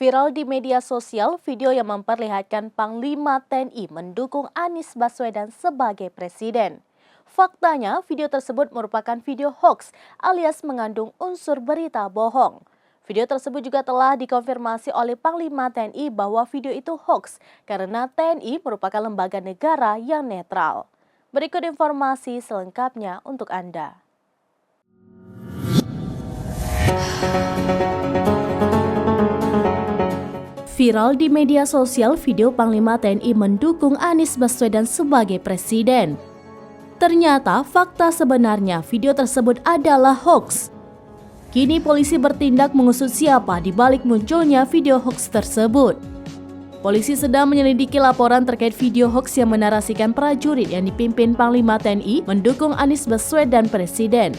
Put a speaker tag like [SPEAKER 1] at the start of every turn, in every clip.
[SPEAKER 1] Viral di media sosial video yang memperlihatkan Panglima TNI mendukung Anies Baswedan sebagai presiden. Faktanya, video tersebut merupakan video hoax alias mengandung unsur berita bohong. Video tersebut juga telah dikonfirmasi oleh Panglima TNI bahwa video itu hoax karena TNI merupakan lembaga negara yang netral. Berikut informasi selengkapnya untuk Anda. Viral di media sosial video Panglima TNI mendukung Anies Baswedan sebagai presiden. Ternyata fakta sebenarnya video tersebut adalah hoax. Kini polisi bertindak mengusut siapa di balik munculnya video hoax tersebut. Polisi sedang menyelidiki laporan terkait video hoax yang menarasikan prajurit yang dipimpin Panglima TNI mendukung Anies Baswedan presiden.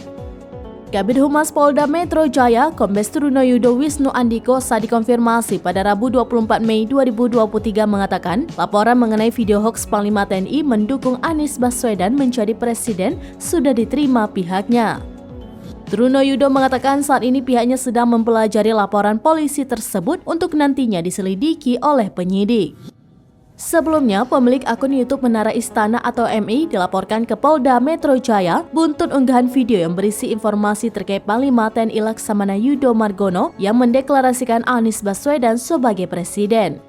[SPEAKER 1] Kabid Humas Polda Metro Jaya, Kombes Truno Yudo Wisnu Andiko saat dikonfirmasi pada Rabu 24 Mei 2023 mengatakan laporan mengenai video hoax Panglima TNI mendukung Anies Baswedan menjadi presiden sudah diterima pihaknya. Truno Yudo mengatakan saat ini pihaknya sedang mempelajari laporan polisi tersebut untuk nantinya diselidiki oleh penyidik. Sebelumnya, pemilik akun YouTube Menara Istana atau MI dilaporkan ke Polda Metro Jaya buntut unggahan video yang berisi informasi terkait Panglima TNI Laksamana Yudo Margono yang mendeklarasikan Anies Baswedan sebagai presiden.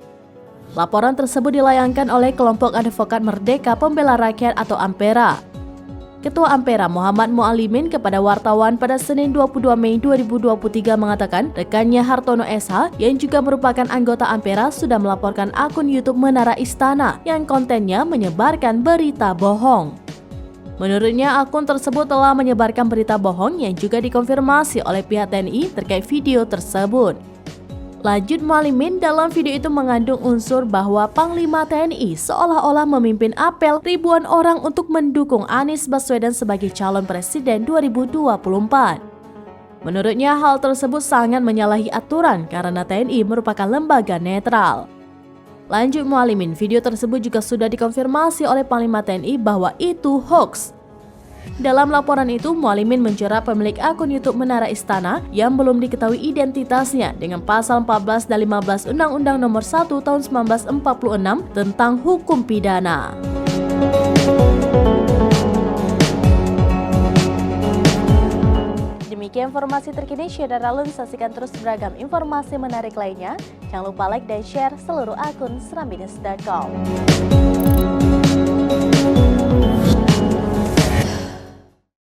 [SPEAKER 1] Laporan tersebut dilayangkan oleh kelompok advokat Merdeka Pembela Rakyat atau Ampera. Ketua Ampera Muhammad Mualimin kepada wartawan pada Senin 22 Mei 2023 mengatakan rekannya Hartono SH yang juga merupakan anggota Ampera sudah melaporkan akun YouTube Menara Istana yang kontennya menyebarkan berita bohong. Menurutnya akun tersebut telah menyebarkan berita bohong yang juga dikonfirmasi oleh pihak TNI terkait video tersebut. Lanjut Mualimin, dalam video itu mengandung unsur bahwa Panglima TNI seolah-olah memimpin apel ribuan orang untuk mendukung Anies Baswedan sebagai calon presiden 2024. Menurutnya hal tersebut sangat menyalahi aturan karena TNI merupakan lembaga netral. Lanjut Mualimin, video tersebut juga sudah dikonfirmasi oleh Panglima TNI bahwa itu hoax. Dalam laporan itu, Mualimin menjerat pemilik akun YouTube Menara Istana yang belum diketahui identitasnya dengan pasal 14 dan 15 Undang-Undang Nomor 1 Tahun 1946 tentang hukum pidana. Demikian informasi terkini, Syedara Lun, saksikan terus beragam informasi menarik lainnya. Jangan lupa like dan share seluruh akun serambinews.com.